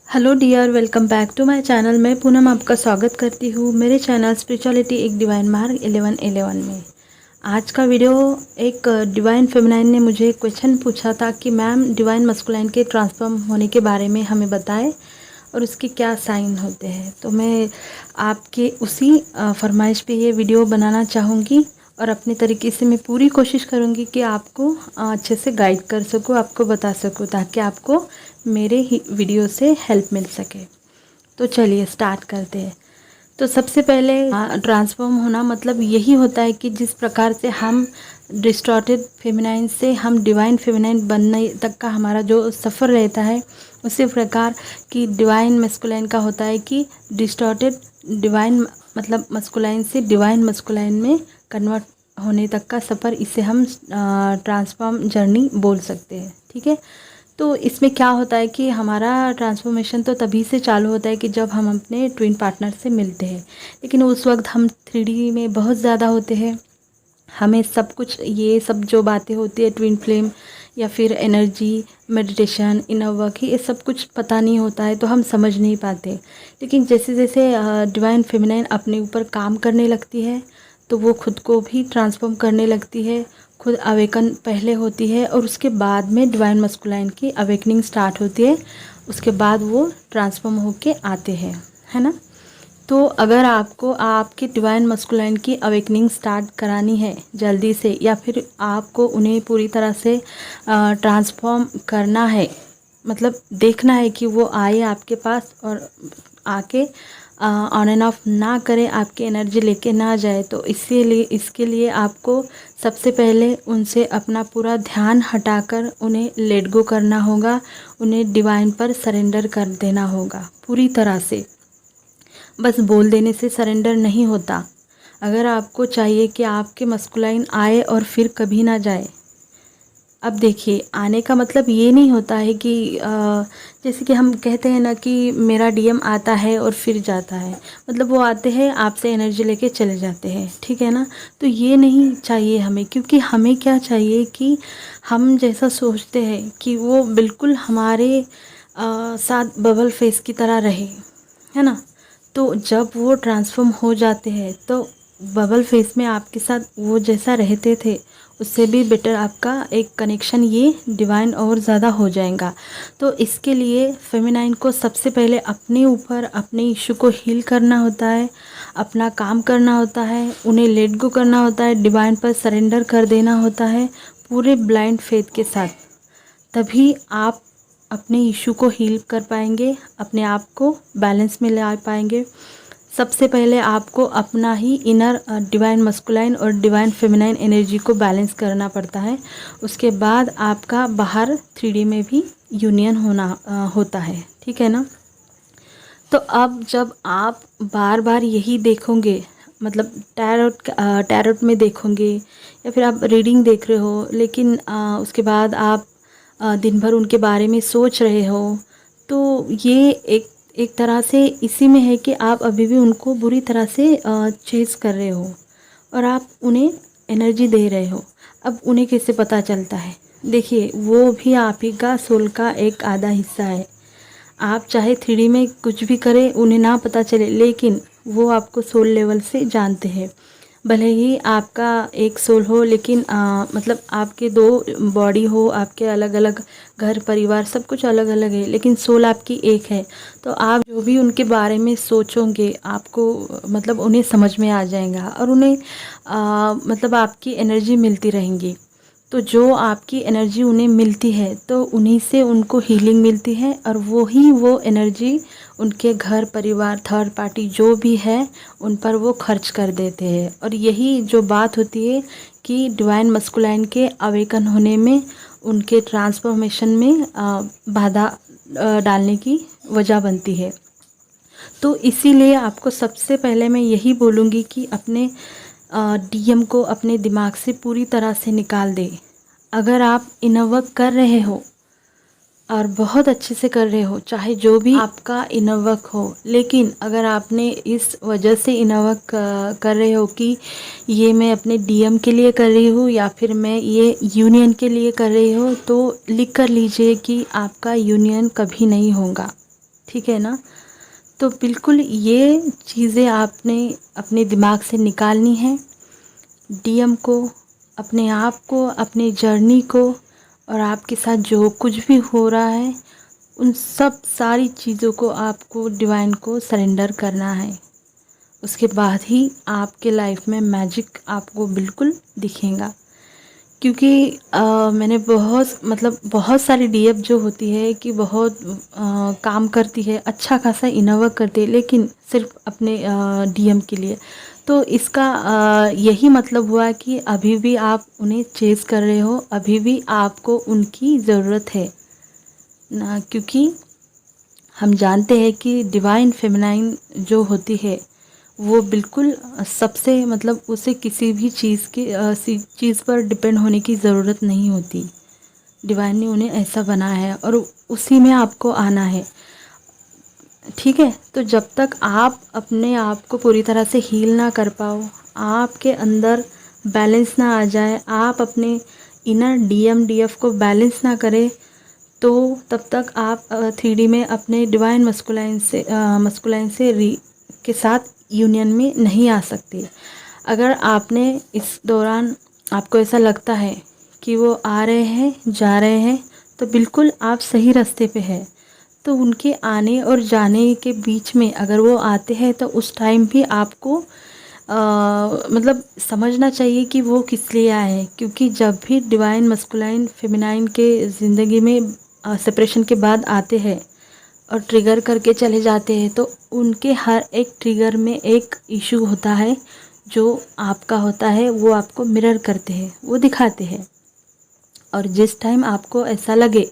Hello dear, welcome back to my channel. मैं पूनम आपका स्वागत करती हूँ मेरे चैनल स्पिरिचुअलिटी एक डिवाइन मार्ग 1111 में। आज का वीडियो एक डिवाइन फेमिनाइन ने मुझे क्वेश्चन पूछा था कि मैम डिवाइन मस्कुलाइन के ट्रांसफॉर्म होने के बारे में हमें बताएं और उसके क्या साइन होते हैं। तो मैं आपके उसी फरमाइश पे ये वीडियो बनाना चाहूँगी और अपने तरीके से मैं पूरी कोशिश करूँगी कि आपको अच्छे से गाइड कर सकूँ, आपको बता सकूँ, ताकि आपको मेरे ही वीडियो से हेल्प मिल सके। तो चलिए स्टार्ट करते हैं। तो सबसे पहले ट्रांसफॉर्म होना मतलब यही होता है कि जिस प्रकार से हम डिस्टॉर्टेड फेमिनाइन से हम डिवाइन फेमिनाइन बनने तक का हमारा जो सफ़र रहता है, उसी प्रकार की डिवाइन मस्कुलाइन का होता है कि डिस्टॉर्टेड डिवाइन मतलब मस्कुलाइन से डिवाइन मस्कुलाइन में कन्वर्ट होने तक का सफ़र, इसे हम ट्रांसफॉर्म जर्नी बोल सकते हैं। ठीक है। तो इसमें क्या होता है कि हमारा ट्रांसफॉर्मेशन तो तभी से चालू होता है कि जब हम अपने ट्विन पार्टनर से मिलते हैं, लेकिन उस वक्त हम 3D में बहुत ज़्यादा होते हैं। हमें सब कुछ ये सब जो बातें होती है ट्विन फ्लेम या फिर एनर्जी, मेडिटेशन, इनर वर्क, ये सब कुछ पता नहीं होता है, तो हम समझ नहीं पाते। लेकिन जैसे जैसे डिवाइन फेमिनाइन अपने ऊपर काम करने लगती है तो वो खुद को भी ट्रांसफॉर्म करने लगती है। खुद अवेकन पहले होती है और उसके बाद में डिवाइन मस्कुलाइन की अवेकनिंग स्टार्ट होती है। उसके बाद वो ट्रांसफॉर्म होके आते हैं, है ना। तो अगर आपको आपके डिवाइन मस्कुलाइन की अवेकनिंग स्टार्ट करानी है जल्दी से, या फिर आपको उन्हें पूरी तरह से ट्रांसफॉर्म करना है, मतलब देखना है कि वो आए आपके पास और आके ऑन एंड ऑफ ना करें, आपकी एनर्जी लेके ना जाए, तो इसीलिए इसके लिए आपको सबसे पहले उनसे अपना पूरा ध्यान हटाकर उन्हें लेट गो करना होगा। उन्हें डिवाइन पर सरेंडर कर देना होगा पूरी तरह से। बस बोल देने से सरेंडर नहीं होता। अगर आपको चाहिए कि आपके मस्कुलाइन आए और फिर कभी ना जाए, अब देखिए, आने का मतलब ये नहीं होता है कि जैसे कि हम कहते हैं ना कि मेरा डीएम आता है और फिर जाता है, मतलब वो आते हैं आपसे एनर्जी लेके चले जाते हैं, ठीक है ना। तो ये नहीं चाहिए हमें, क्योंकि हमें क्या चाहिए कि हम जैसा सोचते हैं कि वो बिल्कुल हमारे साथ बबल फेस की तरह रहे, है ना। तो जब वो ट्रांसफॉर्म हो जाते हैं तो बबल फेस में आपके साथ वो जैसा रहते थे उससे भी बेटर आपका एक कनेक्शन ये डिवाइन और ज़्यादा हो जाएगा। तो इसके लिए फेमिनाइन को सबसे पहले अपने ऊपर अपने इशू को हील करना होता है, अपना काम करना होता है, उन्हें लेट गो करना होता है, डिवाइन पर सरेंडर कर देना होता है पूरे ब्लाइंड फेथ के साथ। तभी आप अपने इशू को हील कर पाएंगे, अपने आप को बैलेंस में ला पाएंगे। सबसे पहले आपको अपना ही इनर डिवाइन मस्कुलाइन और डिवाइन फेमिनाइन एनर्जी को बैलेंस करना पड़ता है। उसके बाद आपका बाहर 3D में भी यूनियन होता है, ठीक है ना। तो अब जब आप बार बार यही देखोगे, मतलब टैरोट में देखोगे या फिर आप रीडिंग देख रहे हो, लेकिन उसके बाद आप दिन भर उनके बारे में सोच रहे हो, तो ये एक तरह से इसी में है कि आप अभी भी उनको बुरी तरह से चेज़ कर रहे हो और आप उन्हें एनर्जी दे रहे हो। अब उन्हें कैसे पता चलता है? देखिए, वो भी आप ही का सोल का एक आधा हिस्सा है। आप चाहे 3D में कुछ भी करें, उन्हें ना पता चले, लेकिन वो आपको सोल लेवल से जानते हैं। भले ही आपका एक सोल हो, लेकिन मतलब आपके दो बॉडी हो, आपके अलग अलग घर परिवार सब कुछ अलग अलग है, लेकिन सोल आपकी एक है। तो आप जो भी उनके बारे में सोचोगे, आपको मतलब उन्हें समझ में आ जाएगा और उन्हें मतलब आपकी एनर्जी मिलती रहेंगी। तो जो आपकी एनर्जी उन्हें मिलती है तो उन्हीं से उनको हीलिंग मिलती है, और वो एनर्जी उनके घर परिवार थर्ड पार्टी जो भी है उन पर वो खर्च कर देते हैं। और यही जो बात होती है कि डिवाइन मस्कुलाइन के अवेकन होने में, उनके ट्रांसफॉर्मेशन में बाधा डालने की वजह बनती है। तो इसीलिए आपको सबसे पहले मैं यही बोलूँगी कि अपने डीएम को अपने दिमाग से पूरी तरह से निकाल दे। अगर आप इनर वर्क कर रहे हो और बहुत अच्छे से कर रहे हो, चाहे जो भी आपका इनर वर्क हो, लेकिन अगर आपने इस वजह से इनर वर्क कर रहे हो कि ये मैं अपने डीएम के लिए कर रही हूँ या फिर मैं ये यूनियन के लिए कर रही हूँ, तो लिख कर लीजिए कि आपका यूनियन कभी नहीं होगा। ठीक है ना। तो बिल्कुल ये चीज़ें आपने अपने दिमाग से निकालनी है। डीएम को, अपने आप को, अपनी जर्नी को, और आपके साथ जो कुछ भी हो रहा है उन सब सारी चीज़ों को आपको डिवाइन को सरेंडर करना है। उसके बाद ही आपके लाइफ में मैजिक आपको बिल्कुल दिखेगा। क्योंकि मैंने बहुत सारी डीएफ जो होती है कि बहुत काम करती है, अच्छा खासा इनर वर्क करती है, लेकिन सिर्फ अपने डीएम के लिए। तो इसका यही मतलब हुआ कि अभी भी आप उन्हें चेज़ कर रहे हो, अभी भी आपको उनकी ज़रूरत है ना। क्योंकि हम जानते हैं कि डिवाइन फेमिनाइन जो होती है वो बिल्कुल सबसे उसे किसी भी चीज़ पर डिपेंड होने की ज़रूरत नहीं होती। डिवाइन ने उन्हें ऐसा बनाया है और उसी में आपको आना है। ठीक है। तो जब तक आप अपने आप को पूरी तरह से हील ना कर पाओ, आपके अंदर बैलेंस ना आ जाए, आप अपने इनर डीएम डीएफ को बैलेंस ना करें, तो तब तक आप 3D में अपने डिवाइन मस्कुलाइन से के साथ यूनियन में नहीं आ सकते। अगर आपने इस दौरान आपको ऐसा लगता है कि वो आ रहे हैं, जा रहे हैं, तो बिल्कुल आप सही रास्ते पे हैं। तो उनके आने और जाने के बीच में अगर वो आते हैं तो उस टाइम भी आपको समझना चाहिए कि वो किस लिए आए हैं। क्योंकि जब भी डिवाइन मस्कुलाइन फेमिनाइन के ज़िंदगी में सेपरेशन के बाद आते हैं और ट्रिगर करके चले जाते हैं, तो उनके हर एक ट्रिगर में एक इशू होता है जो आपका होता है, वो आपको मिरर करते हैं, वो दिखाते हैं। और जिस टाइम आपको ऐसा लगे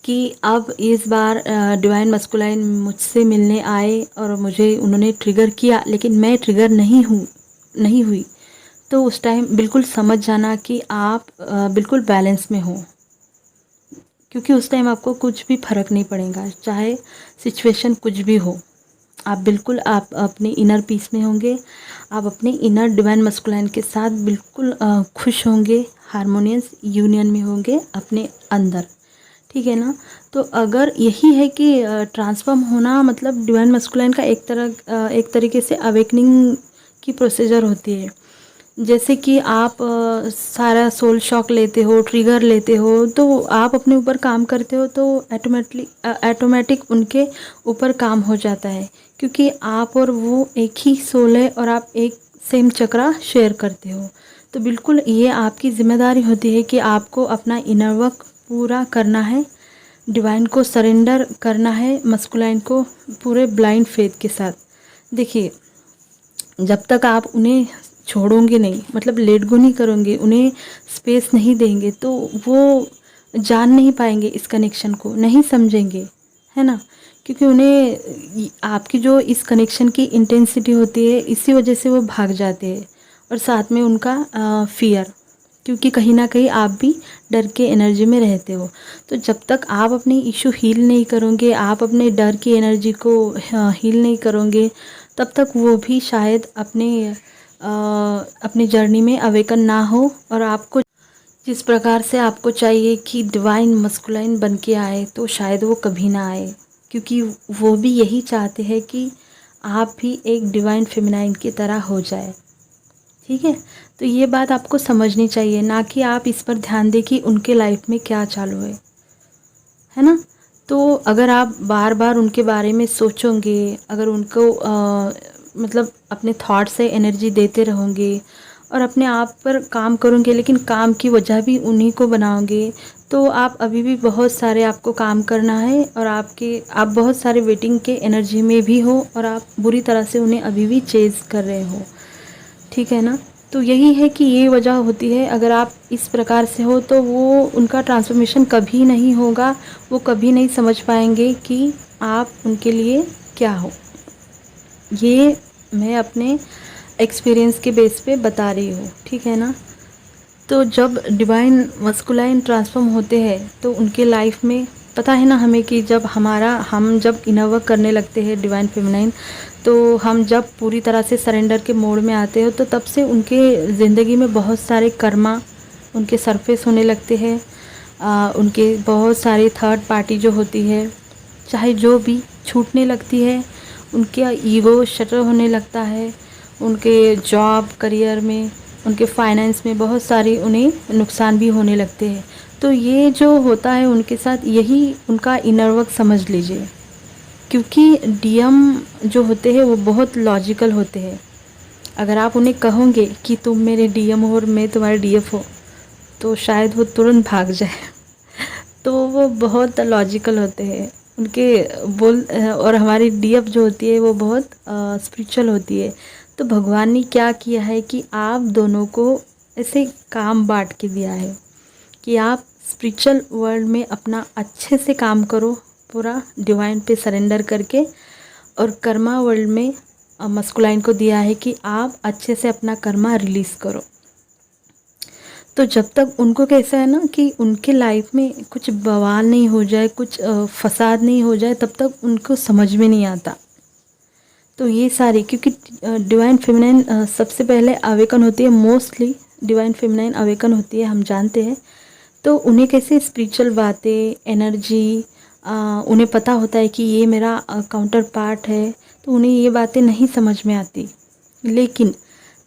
कि अब इस बार डिवाइन मस्कुलाइन मुझसे मिलने आए और मुझे उन्होंने ट्रिगर किया, लेकिन मैं ट्रिगर नहीं हुई, तो उस टाइम बिल्कुल समझ जाना कि आप बिल्कुल बैलेंस में हो। क्योंकि उस टाइम आपको कुछ भी फ़र्क नहीं पड़ेगा, चाहे सिचुएशन कुछ भी हो। आप अपने इनर पीस में होंगे, आप अपने इनर डिवाइन मस्कुलाइन के साथ बिल्कुल खुश होंगे, हारमोनियस यूनियन में होंगे अपने अंदर। ठीक है ना। तो अगर यही है कि ट्रांसफॉर्म होना मतलब डिवाइन मस्कुलाइन का एक तरीके से अवेकनिंग की प्रोसीजर होती है। जैसे कि आप सारा सोल शॉक लेते हो, ट्रिगर लेते हो, तो आप अपने ऊपर काम करते हो, तो ऑटोमेटिक उनके ऊपर काम हो जाता है। क्योंकि आप और वो एक ही सोल है और आप एक सेम चक्रा शेयर करते हो। तो बिल्कुल ये आपकी ज़िम्मेदारी होती है कि आपको अपना इनर वर्क पूरा करना है, डिवाइन को सरेंडर करना है, मस्कुलाइन को पूरे ब्लाइंड फेथ के साथ। देखिए, जब तक आप उन्हें छोड़ोगे नहीं, लेट गो नहीं करोगे, उन्हें स्पेस नहीं देंगे, तो वो जान नहीं पाएंगे, इस कनेक्शन को नहीं समझेंगे, है ना। क्योंकि उन्हें आपकी जो इस कनेक्शन की इंटेंसिटी होती है, इसी वजह से वो भाग जाते हैं। और साथ में उनका फियर, क्योंकि कहीं ना कहीं आप भी डर के एनर्जी में रहते हो। तो जब तक आप अपनी इशू हील नहीं करोगे, आप अपने डर की एनर्जी को हील नहीं करोगे, तब तक वो भी शायद अपनी जर्नी में अवेकन ना हो। और आपको जिस प्रकार से आपको चाहिए कि डिवाइन मस्कुलाइन बन के आए, तो शायद वो कभी ना आए। क्योंकि वो भी यही चाहते हैं कि आप भी एक डिवाइन फेमिनाइन की तरह हो जाए। ठीक है। तो ये बात आपको समझनी चाहिए, ना कि आप इस पर ध्यान दें कि उनके लाइफ में क्या चालू है ना। तो अगर आप बार बार उनके बारे में सोचोगे, अगर उनको अपने थॉट से एनर्जी देते रहोगे और अपने आप पर काम करोगे, लेकिन काम की वजह भी उन्हीं को बनाओगे, तो आप अभी भी बहुत सारे आपको काम करना है और आप बहुत सारे वेटिंग के एनर्जी में भी हो और आप बुरी तरह से उन्हें अभी भी चेज़ कर रहे हो। ठीक है ना। तो यही है कि ये वजह होती है, अगर आप इस प्रकार से हो तो वो उनका ट्रांसफॉर्मेशन कभी नहीं होगा, वो कभी नहीं समझ पाएंगे कि आप उनके लिए क्या हो। ये मैं अपने एक्सपीरियंस के बेस पे बता रही हूँ। ठीक है ना। तो जब डिवाइन मस्कुलाइन ट्रांसफॉर्म होते हैं तो उनके लाइफ में पता है ना हमें कि हम जब इनर वर्क करने लगते हैं डिवाइन फेमिनाइन, तो हम जब पूरी तरह से सरेंडर के मोड में आते हो, तो तब से उनके ज़िंदगी में बहुत सारे कर्मा उनके सरफेस होने लगते हैं। उनके बहुत सारे थर्ड पार्टी जो होती है, चाहे जो भी छूटने लगती है, उनका ईगो शटर होने लगता है, उनके जॉब करियर में, उनके फाइनेंस में बहुत सारी उन्हें नुकसान भी होने लगते हैं। तो ये जो होता है उनके साथ, यही उनका इनर वर्क समझ लीजिए। क्योंकि डीएम जो होते हैं वो बहुत लॉजिकल होते हैं। अगर आप उन्हें कहोगे कि तुम मेरे डीएम हो और मैं तुम्हारे डीएफ हो, तो शायद वो तुरंत भाग जाए। तो वो बहुत लॉजिकल होते हैं उनके बोल। और हमारी डीएफ जो होती है वो बहुत स्पिरिचुअल होती है। तो भगवान ने क्या किया है कि आप दोनों को ऐसे काम बांट के दिया है कि आप स्पिरिचुअल वर्ल्ड में अपना अच्छे से काम करो, पूरा डिवाइन पे सरेंडर करके, और कर्मा वर्ल्ड में मस्कुलाइन को दिया है कि आप अच्छे से अपना कर्मा रिलीज़ करो। तो जब तक उनको कैसा है ना कि उनके लाइफ में कुछ बवाल नहीं हो जाए, कुछ फसाद नहीं हो जाए, तब तक उनको समझ में नहीं आता। तो ये सारी, क्योंकि डिवाइन फेमिनाइन सबसे पहले अवेकन होती है, मोस्टली डिवाइन फेमिनाइन अवेकन होती है, हम जानते हैं। तो उन्हें कैसे स्पिरिचुअल बातें, एनर्जी, उन्हें पता होता है कि ये मेरा काउंटर पार्ट है, तो उन्हें ये बातें नहीं समझ में आती। लेकिन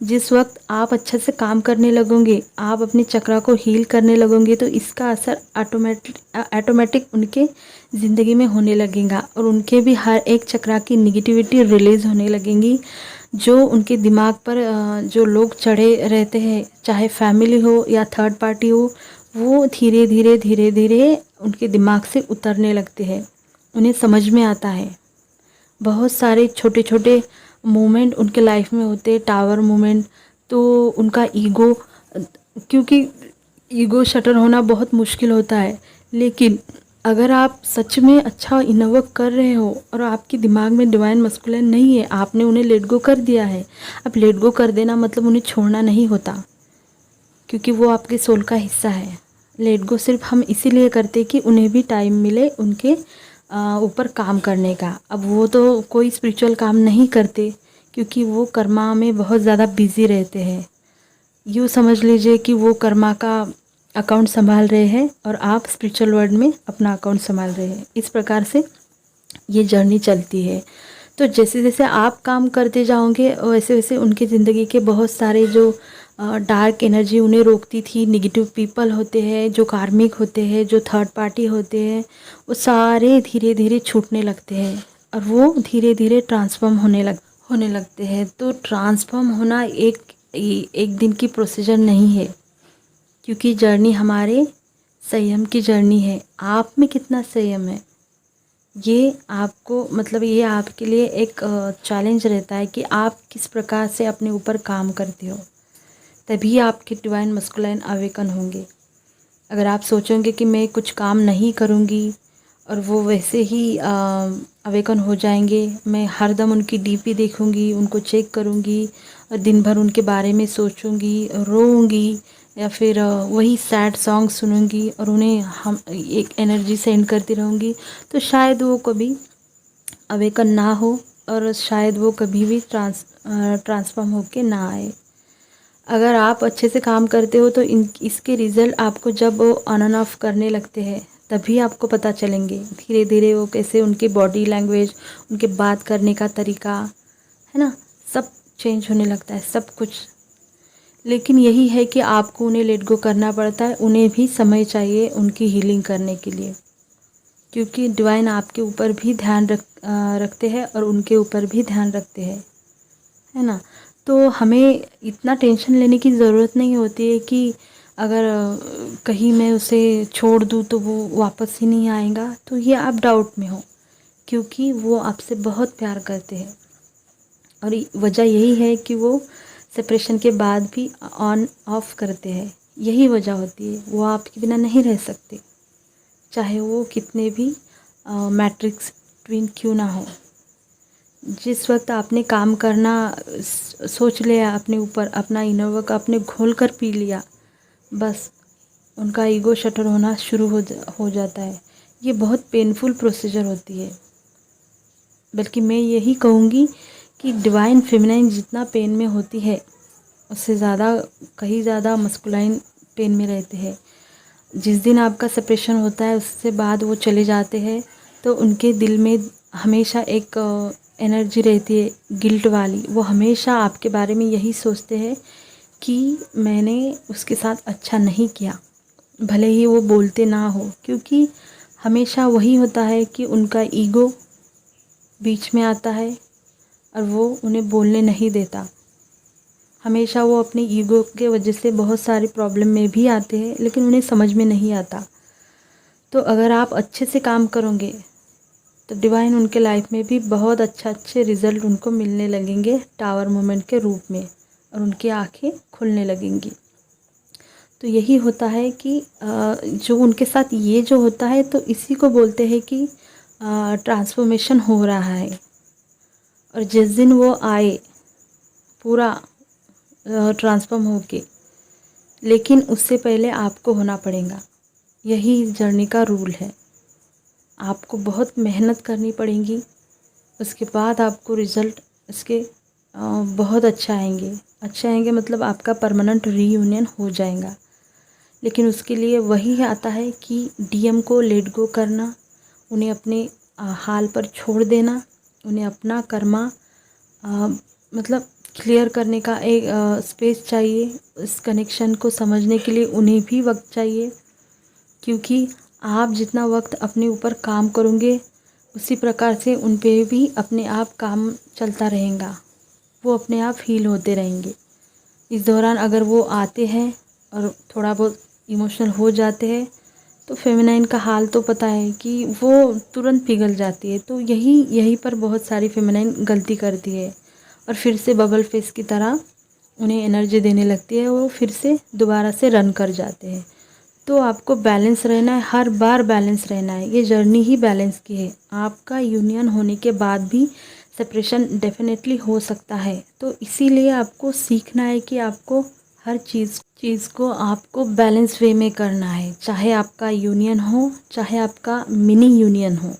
जिस वक्त आप अच्छे से काम करने लगोगे, आप अपने चक्रा को हील करने लगोगे, तो इसका असर ऑटोमेटिक उनके ज़िंदगी में होने लगेगा, और उनके भी हर एक चक्रा की निगेटिविटी रिलीज़ होने लगेंगी। जो उनके दिमाग पर जो लोग चढ़े रहते हैं, चाहे फैमिली हो या थर्ड पार्टी हो, वो धीरे धीरे उनके दिमाग से उतरने लगते हैं। उन्हें समझ में आता है। बहुत सारे छोटे छोटे मोमेंट उनके लाइफ में होते हैं, टावर मोमेंट। तो उनका ईगो, क्योंकि ईगो शटर होना बहुत मुश्किल होता है। लेकिन अगर आप सच में अच्छा इनर वर्क कर रहे हो और आपके दिमाग में डिवाइन मस्कुलिन नहीं है, आपने उन्हें लेट गो कर दिया है। अब लेट गो कर देना मतलब उन्हें छोड़ना नहीं होता, क्योंकि वो आपके सोल का हिस्सा है। लेट गो सिर्फ हम इसीलिए करते कि उन्हें भी टाइम मिले उनके ऊपर काम करने का। अब वो तो कोई स्पिरिचुअल काम नहीं करते, क्योंकि वो कर्मा में बहुत ज़्यादा बिजी रहते हैं। यूँ समझ लीजिए कि वो कर्मा का अकाउंट संभाल रहे हैं और आप स्पिरिचुअल वर्ल्ड में अपना अकाउंट संभाल रहे हैं। इस प्रकार से ये जर्नी चलती है। तो जैसे जैसे आप काम करते जाओगे, वैसे वैसे उनकी ज़िंदगी के बहुत सारे जो डार्क एनर्जी उन्हें रोकती थी, नेगेटिव पीपल होते हैं, जो कार्मिक होते हैं, जो थर्ड पार्टी होते हैं, वो सारे धीरे धीरे छूटने लगते हैं और वो धीरे धीरे ट्रांसफॉर्म होने लगते हैं। तो ट्रांसफॉर्म होना एक दिन की प्रोसीजर नहीं है, क्योंकि जर्नी हमारे संयम की जर्नी है। आप में कितना संयम है, ये आपको, मतलब ये आपके लिए एक चैलेंज रहता है कि आप किस प्रकार से अपने ऊपर काम करते हो, तभी आपके डिवाइन मस्कुलाइन अवेकन होंगे। अगर आप सोचोगे कि मैं कुछ काम नहीं करूँगी और वो वैसे ही अवेकन हो जाएंगे, मैं हरदम उनकी डीपी देखूँगी, उनको चेक करूँगी और दिन भर उनके बारे में सोचूँगी, रोऊँगी, या फिर वही सैड सॉन्ग सुनूँगी और उन्हें हम एक एनर्जी सेंड करती रहूँगी, तो शायद वो कभी अवेकन ना हो और शायद वो कभी भी ट्रांसफॉर्म होके ना आए। अगर आप अच्छे से काम करते हो तो इसके रिज़ल्ट आपको जब वो ऑन एंड ऑफ करने लगते हैं तभी आपको पता चलेंगे। धीरे धीरे वो कैसे, उनकी बॉडी लैंग्वेज, उनके बात करने का तरीका, है ना, सब चेंज होने लगता है, सब कुछ। लेकिन यही है कि आपको उन्हें लेट गो करना पड़ता है, उन्हें भी समय चाहिए उनकी हीलिंग करने के लिए, क्योंकि डिवाइन आपके ऊपर भी ध्यान रखते हैं और उनके ऊपर भी ध्यान रखते हैं, है ना। तो हमें इतना टेंशन लेने की ज़रूरत नहीं होती है कि अगर कहीं मैं उसे छोड़ दूँ तो वो वापस ही नहीं आएगा, तो ये आप डाउट में हो, क्योंकि वो आपसे बहुत प्यार करते हैं। और वजह यही है कि वो सेपरेशन के बाद भी ऑन ऑफ करते हैं, यही वजह होती है। वो आपके बिना नहीं रह सकते, चाहे वो कितने भी मैट्रिक्स ट्विन क्यों ना हो। जिस वक्त आपने काम करना सोच लिया अपने ऊपर, अपना इनर वर्क आपने घोल कर पी लिया, बस उनका ईगो शटर होना शुरू हो जाता है। ये बहुत पेनफुल प्रोसीजर होती है। बल्कि मैं यही कहूँगी कि डिवाइन फेमिनाइन जितना पेन में होती है, उससे ज़्यादा, कहीं ज़्यादा मस्कुलाइन पेन में रहते हैं। जिस दिन आपका सेपरेशन होता है उससे बाद वो चले जाते हैं, तो उनके दिल में हमेशा एक एनर्जी रहती है गिल्ट वाली, वो हमेशा आपके बारे में यही सोचते हैं कि मैंने उसके साथ अच्छा नहीं किया, भले ही वो बोलते ना हो, क्योंकि हमेशा वही होता है कि उनका ईगो बीच में आता है और वो उन्हें बोलने नहीं देता। हमेशा वो अपनी ईगो के वजह से बहुत सारी प्रॉब्लम में भी आते हैं, लेकिन उन्हें समझ में नहीं आता। तो अगर आप अच्छे से काम करोगे तो डिवाइन उनके लाइफ में भी बहुत अच्छे रिज़ल्ट उनको मिलने लगेंगे टावर मोमेंट के रूप में, और उनकी आंखें खुलने लगेंगी। तो यही होता है कि जो उनके साथ ये जो होता है, तो इसी को बोलते हैं कि ट्रांसफॉर्मेशन हो रहा है। और जिस दिन वो आए पूरा ट्रांसफॉर्म होके, लेकिन उससे पहले आपको होना पड़ेगा। यही जर्नी का रूल है। आपको बहुत मेहनत करनी पड़ेगी, उसके बाद आपको रिज़ल्ट इसके बहुत अच्छे आएंगे मतलब आपका परमानेंट रीयूनियन हो जाएगा। लेकिन उसके लिए वही आता है कि डीएम को लेट गो करना, उन्हें अपने हाल पर छोड़ देना, उन्हें अपना कर्मा मतलब क्लियर करने का एक स्पेस चाहिए। इस कनेक्शन को समझने के लिए उन्हें भी वक्त चाहिए, क्योंकि आप जितना वक्त अपने ऊपर काम करोगे उसी प्रकार से उन पे भी अपने आप काम चलता रहेगा, वो अपने आप हील होते रहेंगे। इस दौरान अगर वो आते हैं और थोड़ा बहुत इमोशनल हो जाते हैं, तो फेमिनाइन का हाल तो पता है कि वो तुरंत पिघल जाती है। तो यही पर बहुत सारी फेमिनाइन गलती करती है और फिर से बबल फेस की तरह उन्हें एनर्जी देने लगती है, वो फिर से दोबारा से रन कर जाते हैं। तो आपको बैलेंस रहना है, हर बार बैलेंस रहना है। ये जर्नी ही बैलेंस की है। आपका यूनियन होने के बाद भी सेपरेशन डेफिनेटली हो सकता है। तो इसीलिए आपको सीखना है कि आपको हर चीज़ को आपको बैलेंस वे में करना है। चाहे आपका यूनियन हो, चाहे आपका मिनी यूनियन हो,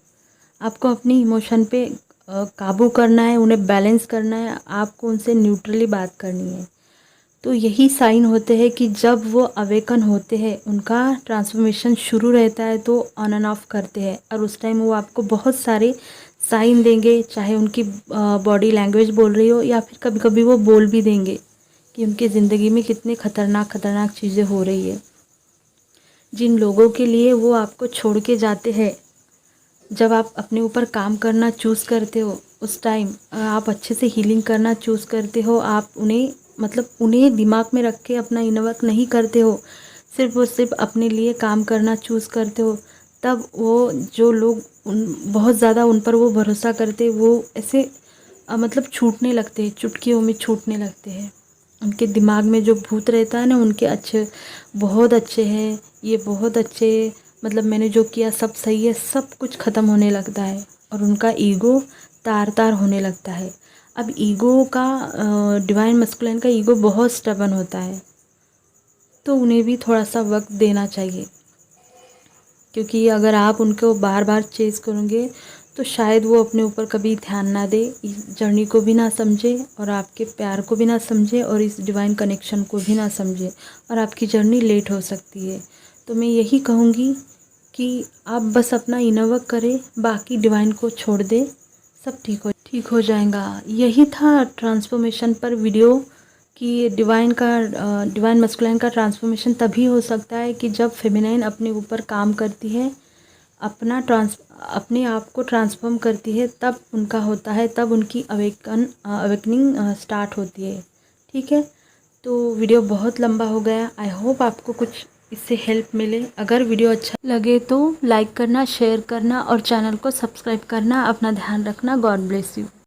आपको अपनी इमोशन पे काबू करना है, उन्हें बैलेंस करना है, आपको उनसे न्यूट्रली बात करनी है। तो यही साइन होते हैं कि जब वो अवेकन होते हैं, उनका ट्रांसफॉर्मेशन शुरू रहता है, तो ऑन एंड ऑफ करते हैं और उस टाइम वो आपको बहुत सारे साइन देंगे, चाहे उनकी बॉडी लैंग्वेज बोल रही हो या फिर कभी कभी वो बोल भी देंगे कि उनकी ज़िंदगी में कितने खतरनाक चीज़ें हो रही है। जिन लोगों के लिए वो आपको छोड़ के जाते हैं, जब आप अपने ऊपर काम करना चूज़ करते हो, उस टाइम आप अच्छे से हीलिंग करना चूज़ करते हो, आप उन्हें मतलब उन्हें दिमाग में रख के अपना इनवर्क नहीं करते हो, सिर्फ और सिर्फ अपने लिए काम करना चूज़ करते हो, तब वो जो लोग बहुत ज़्यादा उन पर वो भरोसा करते, वो ऐसे मतलब छूटने लगते हैं, चुटकियों में छूटने लगते हैं। उनके दिमाग में जो भूत रहता है ना, उनके बहुत अच्छे हैं, ये बहुत अच्छे, मतलब मैंने जो किया सब सही है, सब कुछ ख़त्म होने लगता है और उनका ईगो तार तार होने लगता है। अब ईगो का डिवाइन मस्कुलिन का ईगो बहुत स्टबन होता है, तो उन्हें भी थोड़ा सा वक्त देना चाहिए, क्योंकि अगर आप उनको बार बार चेज़ करोगे तो शायद वो अपने ऊपर कभी ध्यान ना दे, इस जर्नी को भी ना समझे और आपके प्यार को भी ना समझे और इस डिवाइन कनेक्शन को भी ना समझे, और आपकी जर्नी लेट हो सकती है। तो मैं यही कहूँगी कि आप बस अपना इनर वर्क करें, बाकी डिवाइन को छोड़ दें, सब ठीक हो जाएगा। यही था ट्रांसफॉर्मेशन पर वीडियो कि डिवाइन मस्कुलिन का ट्रांसफॉर्मेशन तभी हो सकता है कि जब फेमिनाइन अपने ऊपर काम करती है, अपने आप को ट्रांसफॉर्म करती है, तब उनका होता है, तब उनकी अवेकनिंग स्टार्ट होती है। ठीक है, तो वीडियो बहुत लंबा हो गया। आई होप आपको कुछ इससे हेल्प मिले। अगर वीडियो अच्छा लगे तो लाइक करना, शेयर करना और चैनल को सब्सक्राइब करना। अपना ध्यान रखना। God bless you.